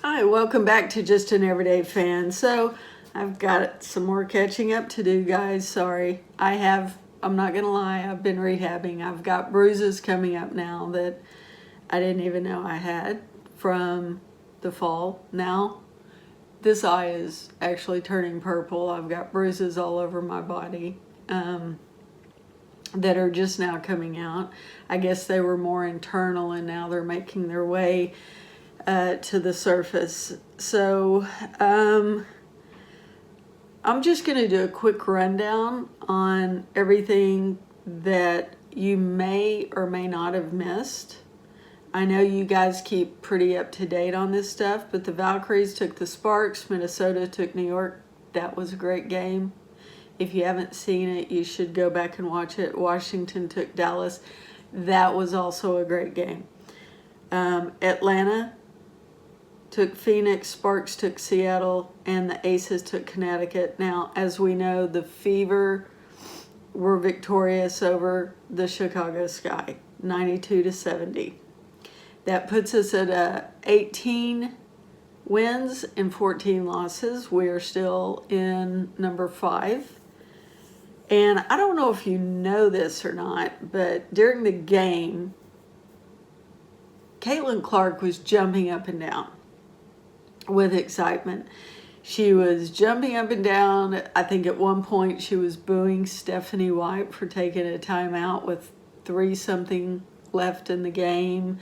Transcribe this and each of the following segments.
Hi, welcome back to Just an Everyday Fan. So I've got some more catching up to do, guys. Sorry. I'm not going to lie, I've been rehabbing. I've got bruises coming up now that I didn't even know I had from the fall. Now, this eye is actually turning purple. I've got bruises all over my body that are just now coming out. I guess they were more internal and now they're making their way to the surface. So I'm just going to do a quick rundown on everything that you may or may not have missed. I know you guys keep pretty up to date on this stuff, but the Valkyries took the Sparks, Minnesota took New York. That was a great game. If you haven't seen it, you should go back and watch it. Washington took Dallas. That was also a great game. Atlanta took Phoenix, Sparks took Seattle, and the Aces took Connecticut. Now, as we know, the Fever were victorious over the Chicago Sky, 92-70. That puts us at 18 wins and 14 losses. We are still in number 5. And I don't know if you know this or not, but during the game, Caitin Clark was jumping up and down with excitement. She was jumping up and down. I think at one point she was booing Stephanie White for taking a timeout with 3-something left in the game.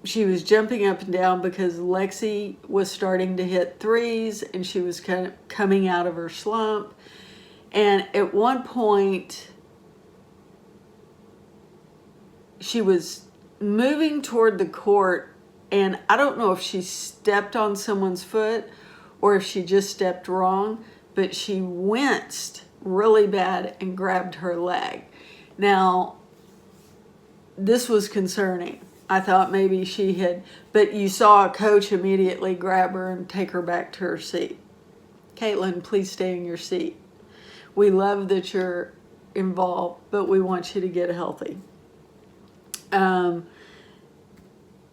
She was jumping up and down because Lexi was starting to hit threes and she was kind of coming out of her slump. And at one point, she was moving toward the court, and I don't know if she stepped on someone's foot or if she just stepped wrong, but she winced really bad and grabbed her leg. Now, this was concerning. I thought maybe she had, but you saw a coach immediately grab her and take her back to her seat. Caitlin, please stay in your seat. We love that you're involved, but we want you to get healthy.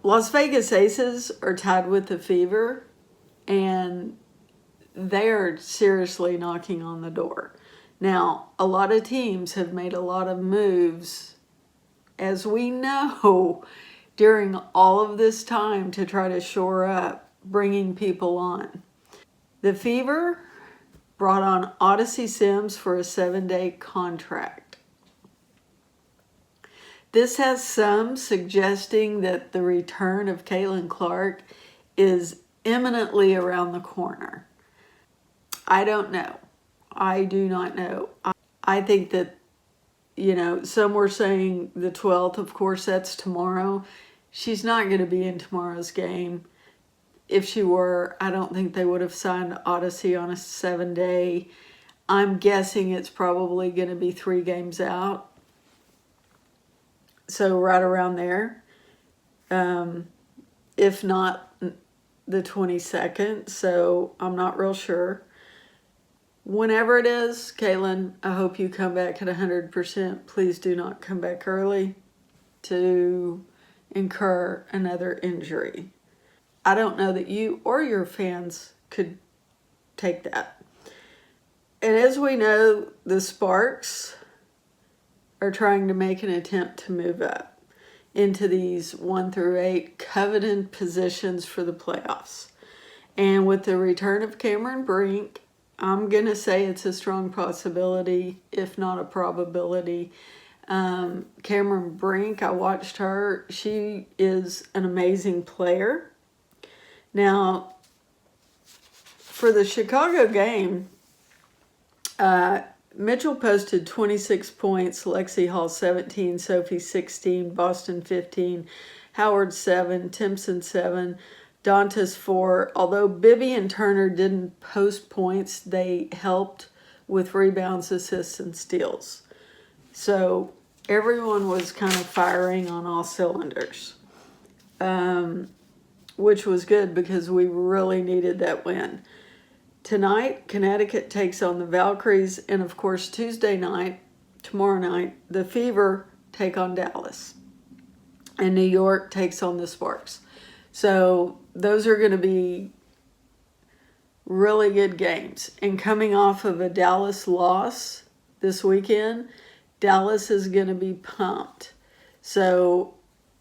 Las Vegas Aces are tied with the Fever, and they are seriously knocking on the door. Now, a lot of teams have made a lot of moves, as we know, during all of this time to try to shore up, bringing people on. The Fever brought on Odyssey Sims for a 7-day contract. This has some suggesting that the return of Caitin Clark is imminently around the corner. I don't know. I do not know. I think that, some were saying the 12th, of course, that's tomorrow. She's not going to be in tomorrow's game. If she were, I don't think they would have signed Odyssey on a 7-day. I'm guessing it's probably going to be 3 games out. So right around there. If not the 22nd. So I'm not real sure. Whenever it is, Caitlin, I hope you come back at 100%. Please do not come back early to incur another injury. I don't know that you or your fans could take that. And as we know, the Sparks are trying to make an attempt to move up into these 1 through 8 coveted positions for the playoffs. And with the return of Cameron Brink, I'm going to say it's a strong possibility, if not a probability. Cameron Brink, I watched her. She is an amazing player. Now, for the Chicago game, Mitchell posted 26 points, Lexi Hall 17, Sophie 16, Boston 15, Howard 7, Timpson 7, Dantas 4. Although Bibby and Turner didn't post points, they helped with rebounds, assists, and steals. So everyone was kind of firing on all cylinders, which was good because we really needed that win. Tonight, Connecticut takes on the Valkyries, and of course, tomorrow night, the Fever take on Dallas, and New York takes on the Sparks. So those are going to be really good games. And coming off of a Dallas loss this weekend, Dallas is going to be pumped. So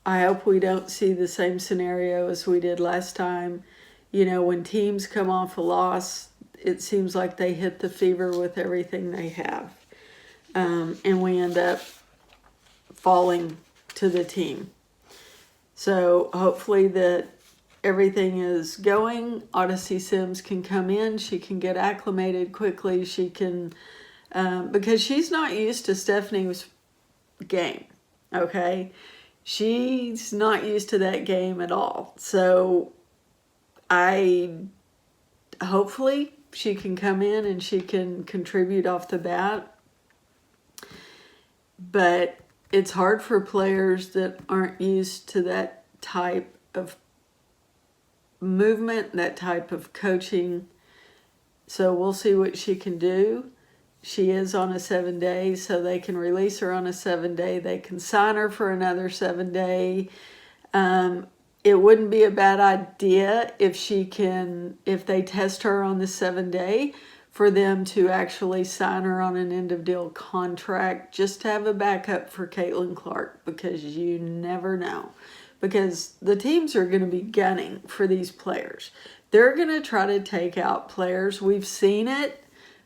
I hope we don't see the same scenario as we did last time. You know, when teams come off a loss, it seems like they hit the fever with everything they have. And we end up falling to the team. So hopefully that everything is going. Odyssey Sims can come in. She can get acclimated quickly. She can, because she's not used to Stephanie's game, okay? She's not used to that game at all. So hopefully she can come in and she can contribute off the bat. But it's hard for players that aren't used to that type of movement, that type of coaching. So we'll see what she can do. She is on a 7-day, so they can release her on a 7-day. They can sign her for another 7-day. It wouldn't be a bad idea if they test her on the 7-day, for them to actually sign her on an end of deal contract, just to have a backup for Caitin Clark, because you never know. Because the teams are going to be gunning for these players. They're going to try to take out players. We've seen it.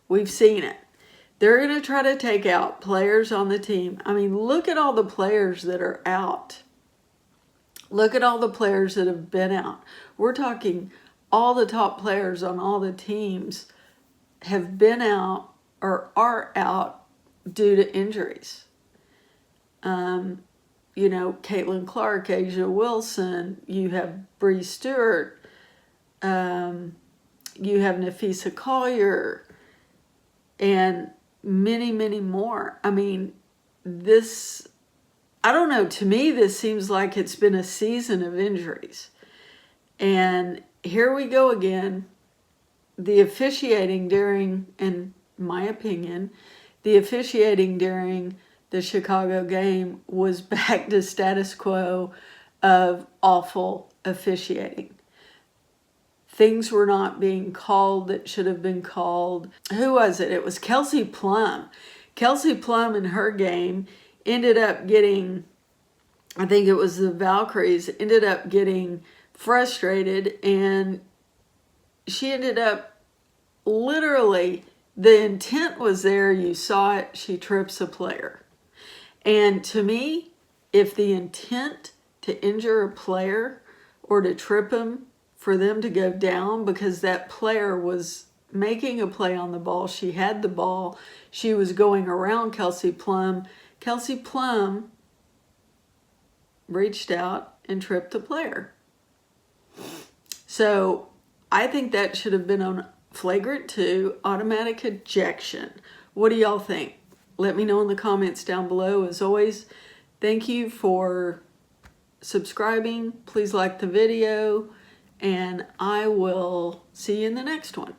They're going to try to take out players on the team. I mean, look at all the players that are out. Look at all the players that have been out. We're talking all the top players on all the teams have been out or are out due to injuries. You know, Caitlin Clark, Asia Wilson, you have Bree Stewart, you have Nafisa Collier, and many, many more. I mean, I don't know, to me this seems like it's been a season of injuries. And here we go again. The officiating during, in my opinion, the officiating during the Chicago game was back to status quo of awful officiating. Things were not being called that should have been called. Who was it? It was Kelsey Plum. Kelsey Plum in her game ended up getting, I think it was the Valkyries, ended up getting frustrated, and she ended up literally, the intent was there, you saw it, she trips a player. And to me, if the intent to injure a player or to trip him, for them to go down because that player was making a play on the ball, she had the ball, she was going around Kelsey Plum reached out and tripped the player. So I think that should have been on flagrant 2, automatic ejection. What do y'all think? Let me know in the comments down below. As always, thank you for subscribing. Please like the video, and I will see you in the next one.